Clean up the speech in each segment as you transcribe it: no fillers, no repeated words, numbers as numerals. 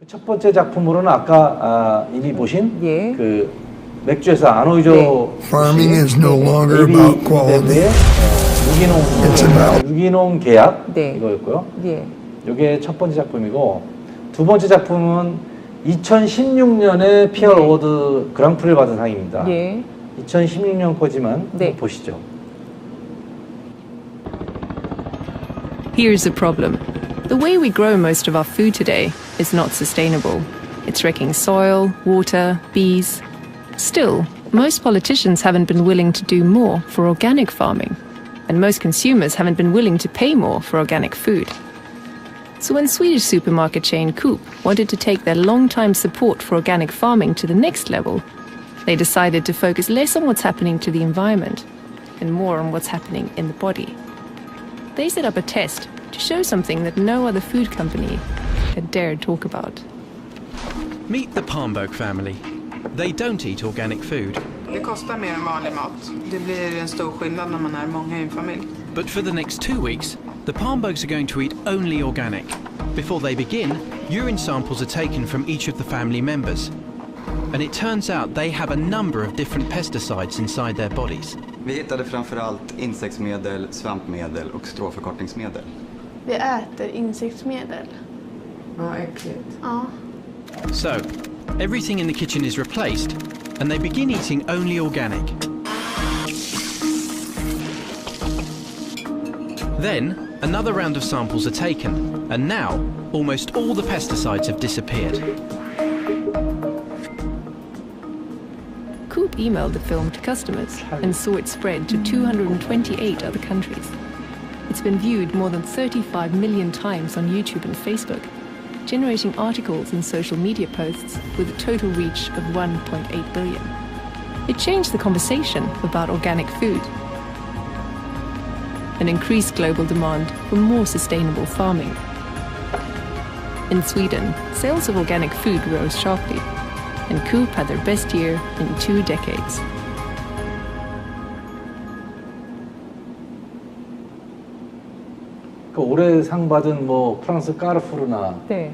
첫 번째 작품으로는 아까 이미 보신 예. 그 맥주에서 안호이조 Farming is no longer about quality. 유기농 계약 네. 이거였고요. 예. 이게 첫 번째 작품이고 두 번째 작품은 2016년에 PR 어워드 그랑프리를 받은 상입니다. 예. 2016년 거지만 네. 한번 보시죠. Here's the problem. The way we grow most of our food today is not sustainable. It's wrecking soil, water, bees. Still, most politicians haven't been willing to do more for organic farming, and most consumers haven't been willing to pay more for organic food. So when Swedish supermarket chain Coop wanted to take their long-time support for organic farming to the next level, they decided to focus less on what's happening to the environment and more on what's happening in the body. They set up a test to show something that no other food company had dared talk about. Meet the Palmberg family. They don't eat organic food. Det kostar mer än vanlig mat. Det blir en stor skillnad när man är många i en familj. But for the next 2 weeks, the Palmbergs are going to eat only organic. Before they begin, urine samples are taken from each of the family members. And it turns out they have a number of different pesticides inside their bodies. Vi hittade framförallt insektsmedel, svampmedel och stråförkortningsmedel. Vi äter insektsmedel. Ja, äckligt. Ja. So, everything in the kitchen is replaced, and they begin eating only organic. Then, another round of samples are taken, and now, almost all the pesticides have disappeared. Coop emailed the film to customers and saw it spread to 228 other countries. It's been viewed more than 35 million times on YouTube and Facebook, generating articles and social media posts with a total reach of 1.8 billion. It changed the conversation about organic food and increased global demand for more sustainable farming. In Sweden, sales of organic food rose sharply, and Coop had their best year in 2 decades. 그 올해 상 받은 뭐 프랑스 까르푸르나 네.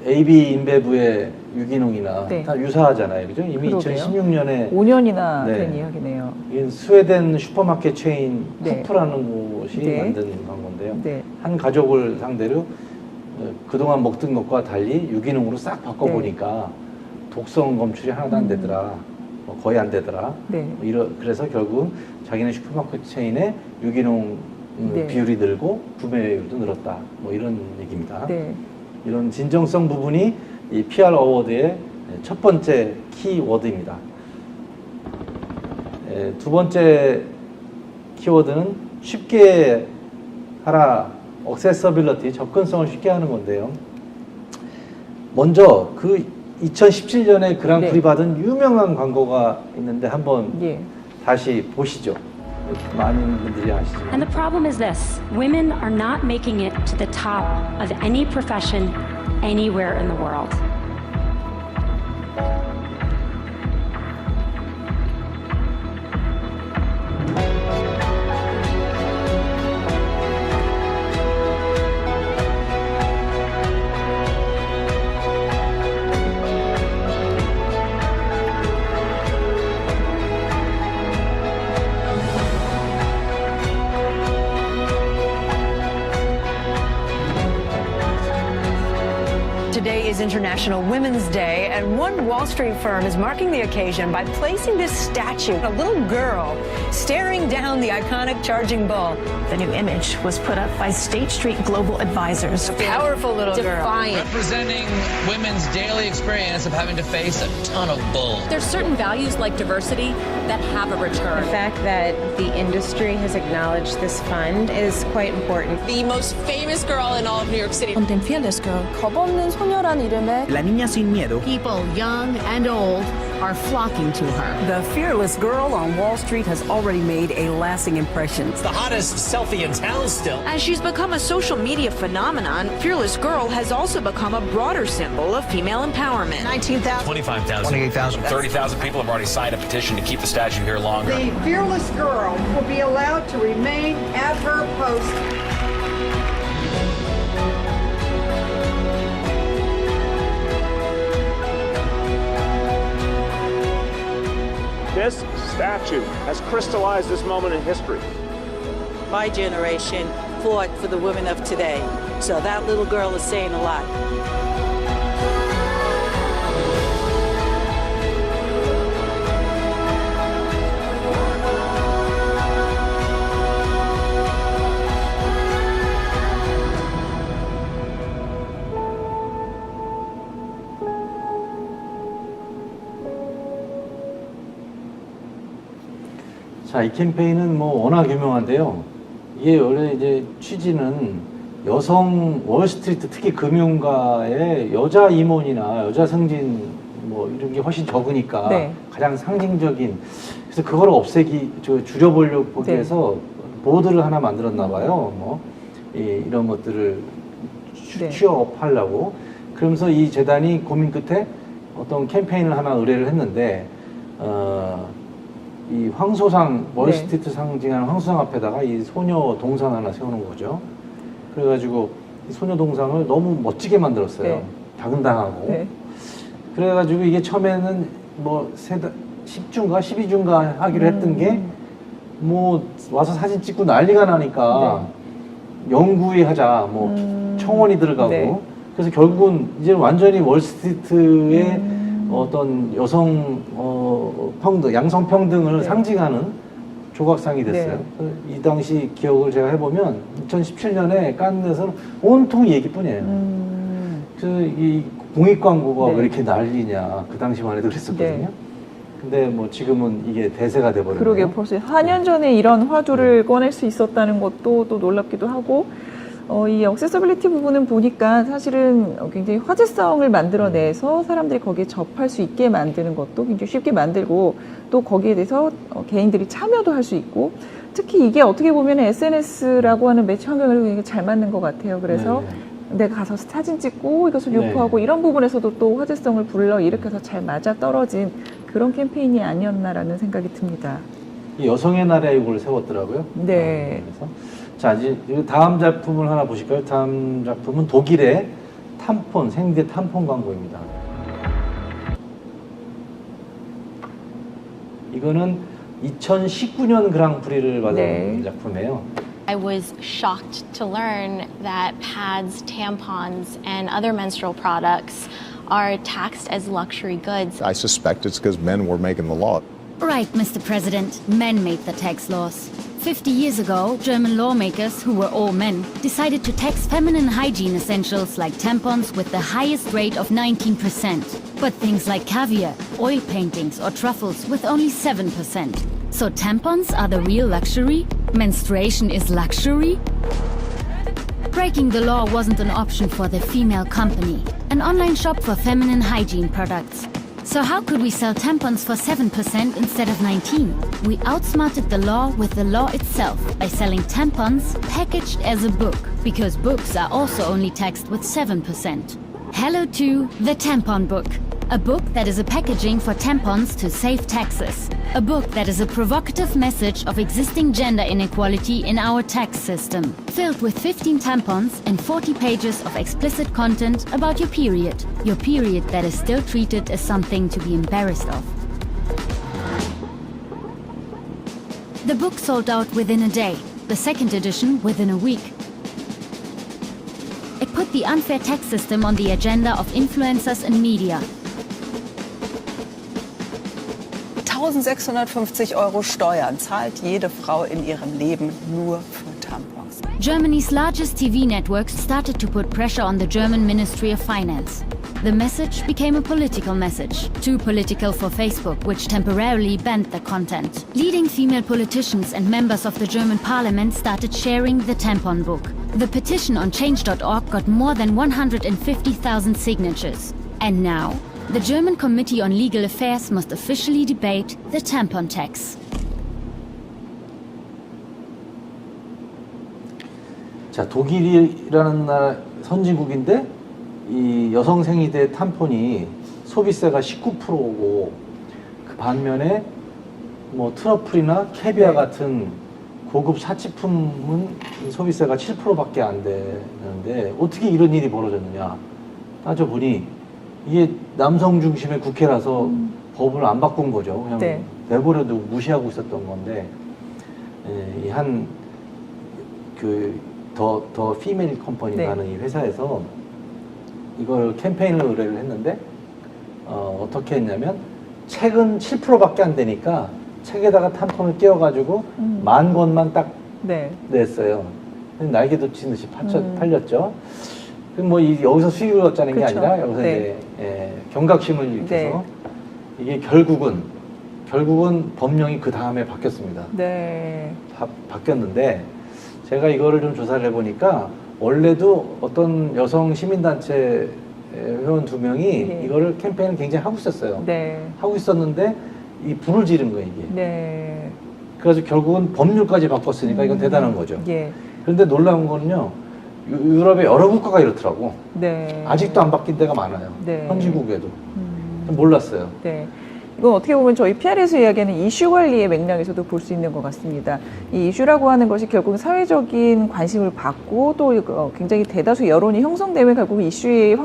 AB 인베브의 유기농이나 네. 다 유사하잖아요. 그죠? 이미 그러게요. 2016년에 5년이나 네. 된 이야기네요. 이 스웨덴 슈퍼마켓 체인 네. 쿠프라는 곳이 네. 만든 광고인데요. 네. 한 가족을 상대로 그동안 먹던 것과 달리 유기농으로 싹 바꿔보니까 독성 검출이 하나도 안 되더라. 뭐 거의 안 되더라. 네. 그래서 결국 자기네 슈퍼마켓 체인의 유기농 네. 비율이 늘고 구매율도 늘었다. 뭐 이런 얘기입니다. 네. 이런 진정성 부분이 이 PR 어워드의 첫 번째 키워드입니다. 두 번째 키워드는 쉽게 하라, 액세서빌리티, 접근성을 쉽게 하는 건데요. 먼저 그 2017년에 그랑프리 네. 받은 유명한 광고가 있는데 한번 예. 다시 보시죠. 많은 분들이 아시죠. And the problem is this: women are not making it to the top of any profession anywhere in the world. Today is International Women's Day, and one Wall Street firm is marking the occasion by placing this statue, a little girl staring down the iconic charging bull. The new image was put up by State Street Global Advisors. A powerful little girl. Representing women's daily experience of having to face a ton of bull. There's certain values like diversity that have a return. The fact that the industry has acknowledged this fund is quite important. The most famous girl in all of New York City. Something fearless girl. 겁없는 소녀란 이름의 La Niña Sin Miedo. People young and old are flocking to her. The fearless girl on Wall Street has already made a lasting impression. It's the hottest selfie in town still. As she's become a social media phenomenon, Fearless Girl has also become a broader symbol of female empowerment. 19,000. 25,000. 28,000. 30,000 people have already signed a petition to keep the statue here longer. The Fearless Girl will be allowed to remain at her post. This statue has crystallized this moment in history. My generation fought for the women of today. So that little girl is saying a lot. 자, 이 캠페인은 뭐 워낙 유명한데요. 이게 원래 이제 취지는 여성 월스트리트, 특히 금융가의 여자 임원이나 여자 승진 뭐 이런 게 훨씬 적으니까 네. 가장 상징적인, 그래서 그걸 줄여보려고 네. 해서 보드를 하나 만들었나 봐요. 뭐 이런 것들을 네. 취업하려고. 그러면서 이 재단이 고민 끝에 어떤 캠페인을 하나 의뢰를 했는데 이 황소상, 월스트리트 상징하는 황소상 앞에다가 이 소녀 동상 하나 세우는 거죠. 그래가지고 이 소녀 동상을 너무 멋지게 만들었어요. 네. 당당하고. 네. 그래가지고 이게 처음에는 뭐 10주인가 12주인가 하기로 했던 게 뭐 와서 사진 찍고 난리가 나니까 연구회 하자, 뭐 청원이 들어가고. 네. 그래서 결국은 이제 완전히 월스트리트의 어떤 여성 평등, 양성 평등을 상징하는 조각상이 됐어요. 이 당시 기억을 제가 해보면 2017년에 깐느에서는 온통 얘기뿐이에요. 이 공익 광고가 왜 이렇게 난리냐, 그 당시만 해도 그랬었거든요. 근데 뭐 지금은 이게 대세가 돼버렸네요. 그러게 벌써 4년 전에 이런 화두를 꺼낼 수 있었다는 것도 또 놀랍기도 하고, 이 액세서빌리티 부분은 보니까 사실은 굉장히 화제성을 만들어내서 사람들이 거기에 접할 수 있게 만드는 것도 굉장히 쉽게 만들고, 또 거기에 대해서 개인들이 참여도 할 수 있고, 특히 이게 어떻게 보면 SNS라고 하는 매체 환경을 굉장히 잘 맞는 것 같아요. 그래서 내가 가서 사진 찍고 이것을 유포하고 이런 부분에서도 또 화제성을 불러일으켜서 잘 맞아 떨어진 그런 캠페인이 아니었나라는 생각이 듭니다. 이 여성의 날에 이걸 세웠더라고요. 네. 그래서 자, 이제 다음 작품을 하나 보실까요? 다음 작품은 독일의 탐폰, 생리대 탐폰 광고입니다. 이거는 2019년 그랑프리를 받은 작품이에요. I was shocked to learn that pads, tampons, and other menstrual products are taxed as luxury goods. I suspect it's because men were making the law. Right, Mr. President. Men made the tax laws. 50 years ago, German lawmakers, who were all men, decided to tax feminine hygiene essentials like tampons with the highest rate of 19%. But things like caviar, oil paintings, or truffles with only 7%. So tampons are the real luxury? Menstruation is luxury? Breaking the law wasn't an option for the Female Company, an online shop for feminine hygiene products. So how could we sell tampons for 7% instead of 19%? We outsmarted the law with the law itself by selling tampons packaged as a book, because books are also only taxed with 7%. Hello to the Tampon Book. A book that is a packaging for tampons to save taxes. A book that is a provocative message of existing gender inequality in our tax system. Filled with 15 tampons and 40 pages of explicit content about your period. Your period that is still treated as something to be embarrassed of. The book sold out within a day. The second edition within a week. It put the unfair tax system on the agenda of influencers and media. 1.650 € Steuern zahlt jede Frau in ihrem Leben nur für Tampons. Germany's largest TV networks started to put pressure on the German Ministry of Finance. The message became a political message, too political for Facebook, which temporarily banned the content. Leading female politicians and members of the German parliament started sharing the Tampon Book. The petition on change.org got more than 150,000 signatures. And now, the German Committee on Legal Affairs must officially debate the tampon tax. 자, 독일이라는 나라 선진국인데 이 여성 생리대 탐폰이 소비세가 19%고 그 반면에 뭐 트러플이나 캐비아 같은 고급 사치품은 소비세가 7%밖에 안 되는데 어떻게 이런 일이 벌어졌느냐 따져보니 이게 남성 중심의 국회라서 법을 안 바꾼 거죠. 그냥 내버려두고 무시하고 있었던 건데 더 피메일 컴퍼니라는 이 회사에서 이걸 캠페인을 의뢰를 했는데 어떻게 했냐면 책은 7%밖에 안 되니까 책에다가 탐폰을 끼워가지고 10,000권만 딱 냈어요. 날개도 치듯이 팔렸죠. 여기서 수익을 얻자는 게 아니라 여기서 이제 경각심을 일으켜서 이게 결국은 법령이 그 다음에 바뀌었습니다. 바뀌었는데 제가 이거를 좀 조사를 해보니까 원래도 어떤 여성 시민단체 회원 2명이 이거를 캠페인을 굉장히 하고 있었어요. 하고 있었는데 이 불을 지른 거예요, 이게. 그래서 결국은 법률까지 바꿨으니까 이건 대단한 거죠. 그런데 놀라운 거는요, 유럽의 여러 국가가 이렇더라고. 아직도 안 바뀐 데가 많아요. 현지국에도. 몰랐어요. 이건 어떻게 보면 저희 PR에서 이야기하는 이슈 관리의 맥락에서도 볼 수 있는 것 같습니다. 이 이슈라고 하는 것이 결국 사회적인 관심을 받고 또 굉장히 대다수 여론이 형성되면 결국 이슈의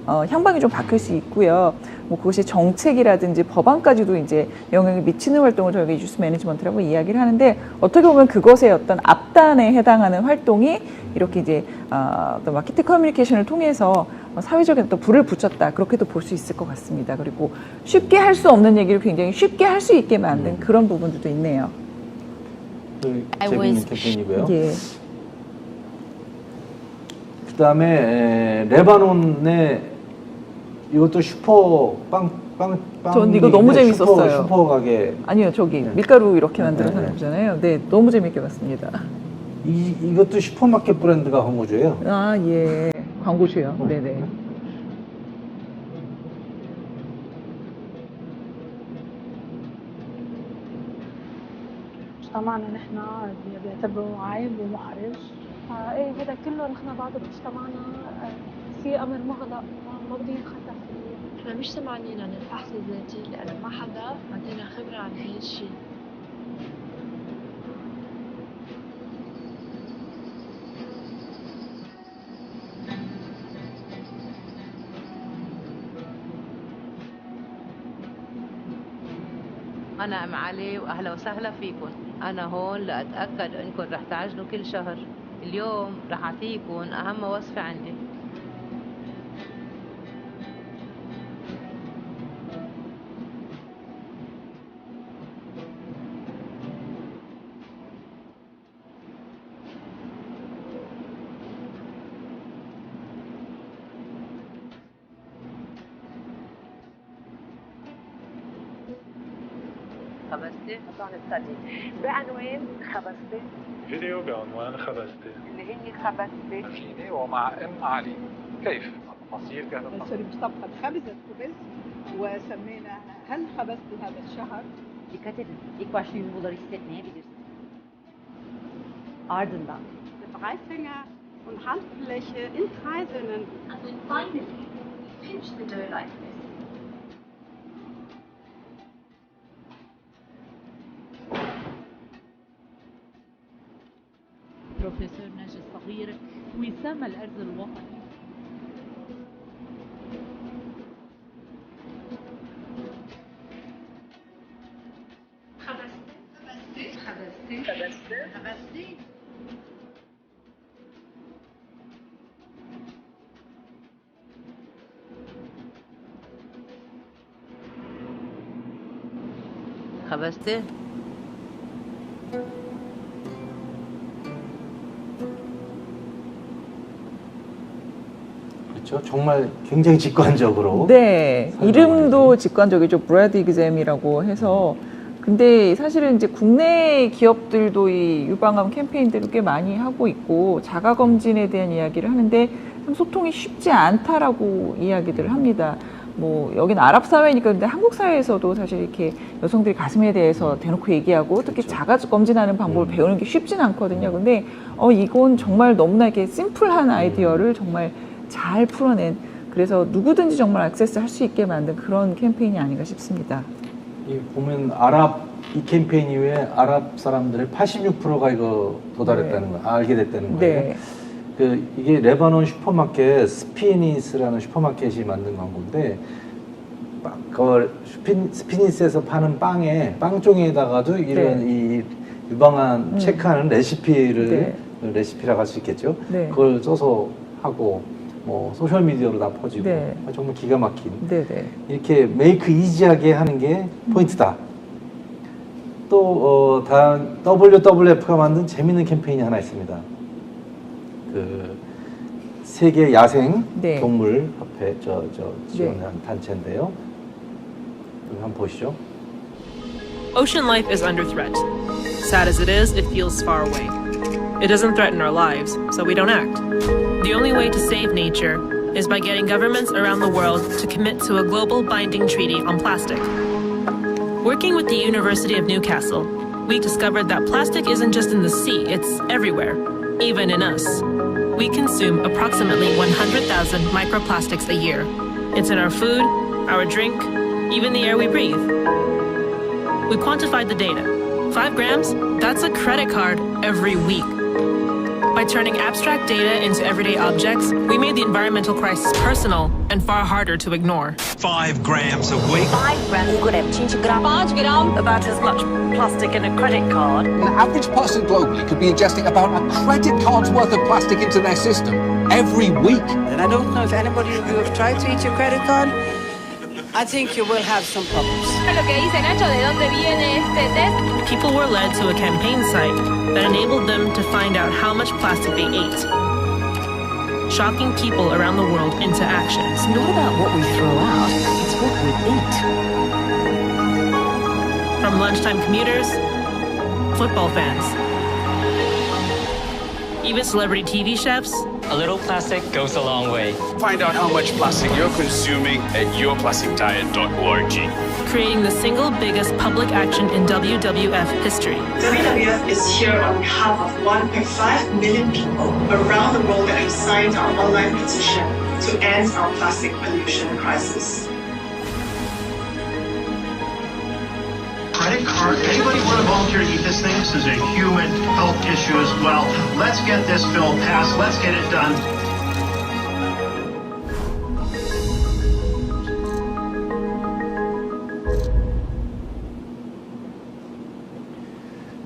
향방이 좀 바뀔 수 있고요. 그것이 정책이라든지 법안까지도 이제 영향을 미치는 활동을 저희가 이슈스 매니지먼트라고 이야기를 하는데 어떻게 보면 그것의 어떤 앞단에 해당하는 활동이 이렇게 이제 어떤 마케팅 커뮤니케이션을 통해서 사회적인 어떤 불을 붙였다 그렇게도 볼 수 있을 것 같습니다. 그리고 쉽게 할 수 없는 얘기를 굉장히 쉽게 할 수 있게 만든 그런 부분들도 있네요. 재밌는 캠페인이고요. 그 다음에 레바논의 이것도 전 이거 너무 재밌었어요. 슈퍼 가게. 아니요, 저기 밀가루 이렇게 만들어서 하는 거잖아요. 너무 재밌게 봤습니다. 이것도 슈퍼마켓 브랜드가 광고주예요. 광고주요. 네네. مجتمعنا نحن بيعتبروه عيب ومحرج. ايه هذا كله نحن بعد بمجتمعنا في امر مغلق ما بدي ينخطف فيه. احنا مش سمعانين عن الفحص الذاتي لانه ما حدا عندنا خبره عن هي الشيء. أنا أم علي وأهلا وسهلا فيكم. أنا هون لأتأكد إنكم رح تعجنوا كل شهر. اليوم رح أعطيكم أهم وصفة عندي. خبزتي؟ مطعم الثدي بعنوان خبزتي. فيديو بعنوان خبزتي. اللي هي خبزتي. فيني ومع ام علي. كيف؟ مصير كذا. سوري مش طبخة خبزة خبز وسميناها هل خبزت هذا الشهر؟ Dikkat edin. İlk başta yumruları hissetmeyebilirsiniz. Ardından. Drei und Handfläche in Kreisinnen. Also in feine pinch the dough like this. بروفيسور ناجي الصغير وسام الأرز الوطني. خبزتي. خبزتي؟ 그렇죠. 정말 굉장히 직관적으로. 이름도 직관적이죠. 브래드 이그잼이라고 해서. 근데 사실은 이제 국내 기업들도 이 유방암 캠페인들을 꽤 많이 하고 있고 자가 검진에 대한 이야기를 하는데 참 소통이 쉽지 않다라고 이야기들을 합니다. 여긴 아랍 사회니까 근데 한국 사회에서도 사실 이렇게 여성들이 가슴에 대해서 대놓고 얘기하고 특히 자가 검진하는 방법을 배우는 게 쉽진 않거든요. 근데 이건 정말 너무나 이렇게 심플한 아이디어를 정말 잘 풀어낸 그래서 누구든지 정말 액세스할 수 있게 만든 그런 캠페인이 아닌가 싶습니다. 보면 이 캠페인 이후에 아랍 사람들의 86%가 이거 도달했다는 거예요. 알게 됐다는 거예요. 이게 레바논 슈퍼마켓 스피니스라는 슈퍼마켓이 만든 광고인데 그 스피니스에서 파는 빵종이에다가도 이런 이 유방암 체크하는 레시피를 레시피라고 할 수 있겠죠. 그걸 써서 하고 뭐 소셜 미디어로 다 퍼지고 정말 기가 막힌 이렇게 메이크 이지하게 하는 게 포인트다. 또 다음 WWF가 만든 재밌는 캠페인이 하나 있습니다. 그 세계 야생 동물 협회 지원한 단체인데요. 한번 보시죠. Ocean life is under threat. Sad as it is, it feels far away. It doesn't threaten our lives, so we don't act. The only way to save nature is by getting governments around the world to commit to a global binding treaty on plastic. Working with the University of Newcastle, we discovered that plastic isn't just in the sea, it's everywhere, even in us. We consume approximately 100,000 microplastics a year. It's in our food, our drink, even the air we breathe. We quantified the data. 5 grams, that's a credit card every week. By turning abstract data into everyday objects, we made the environmental crisis personal and far harder to ignore. 5 grams a week. 5 grams. 5 grams. About as much plastic in a credit card. An average person globally could be ingesting about a credit card's worth of plastic into their system every week. And I don't know if anybody of you have tried to eat your credit card. I think you will have some problems. Lo que dice Nacho, ¿de dónde viene este test? People were led to a campaign site that enabled them to find out how much plastic they ate, shocking people around the world into action. It's not about what we throw out, it's what we eat. From lunchtime commuters, football fans, even celebrity TV chefs. A little plastic goes a long way. Find out how much plastic you're consuming at yourplasticdiet.org. Creating the single biggest public action in WWF history. WWF is here on behalf of 1.5 million people around the world that have signed our online petition to end our plastic pollution crisis. Credit card. Anybody want to volunteer to eat this thing? This is a human health issue as well. Let's get this bill passed. Let's get it done.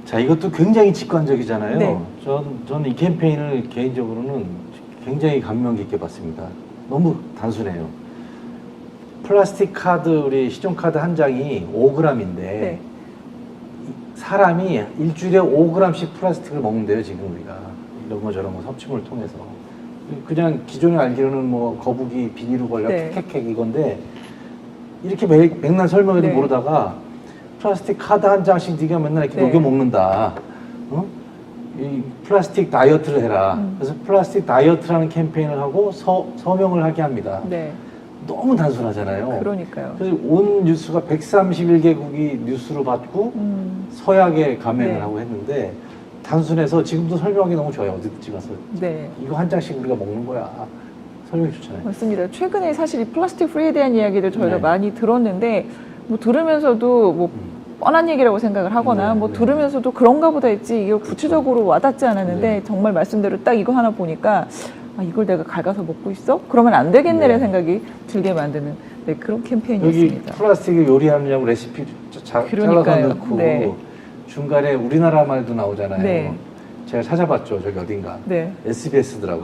자, 이것도 굉장히 직관적이잖아요. 전 이 캠페인을 개인적으로는 굉장히 감명 깊게 봤습니다. 너무 단순해요. 플라스틱 카드, 우리 신용카드 한 장이 5g인데 사람이 일주일에 5g씩 플라스틱을 먹는데요, 지금 우리가. 이런 거 저런 거 섭취물을 통해서. 그냥 기존에 알기로는 뭐 거북이 비닐로 걸려 캑캑 이건데 이렇게 맥락 설명해도 모르다가 플라스틱 카드 한 장씩 네가 맨날 이렇게 녹여 먹는다. 이 플라스틱 다이어트를 해라. 그래서 플라스틱 다이어트라는 캠페인을 하고 서명을 하게 합니다. 너무 단순하잖아요. 그러니까요. 그래서 온 뉴스가 131개국이 뉴스로 받고 서약에 감행을 하고 했는데 단순해서 지금도 설명하기 너무 좋아요. 어디 찍어서. 이거 한 장씩 우리가 먹는 거야. 설명이 좋잖아요. 맞습니다. 최근에 사실 이 플라스틱 프리에 대한 이야기를 저희가 많이 들었는데 뭐 들으면서도 뭐 뻔한 얘기라고 생각을 하거나 뭐 들으면서도 그런가 보다 했지 이게 구체적으로 와닿지 않았는데 정말 말씀대로 딱 이거 하나 보니까 아, 이걸 내가 갈가서 먹고 있어? 그러면 안 되겠네라는 생각이 들게 만드는 그런 캠페인이었습니다. 여기 플라스틱을 요리하느냐고 레시피 잘라서 넣고 중간에 우리나라 말도 나오잖아요. 제가 찾아봤죠. 저기 어딘가. SBS더라고.